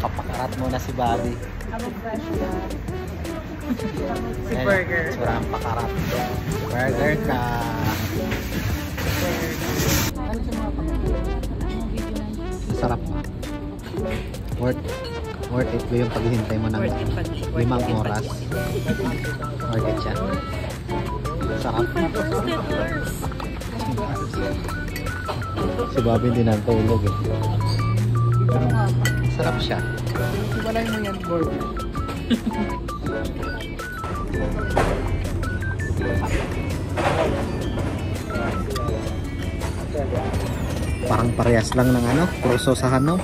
Kapakarat muna si Bobby. Si Burger. Surang pakarat. Burger ka. Sarap na. Worth it ba yung paghihintay mo ng 5 oras? Worth it siya. Sarap. Si Bobby hindi nantulog eh. Sarap siya. Ibalay mo yan, Burger. Parang parehas lang ng ano, proso sa Hanaw.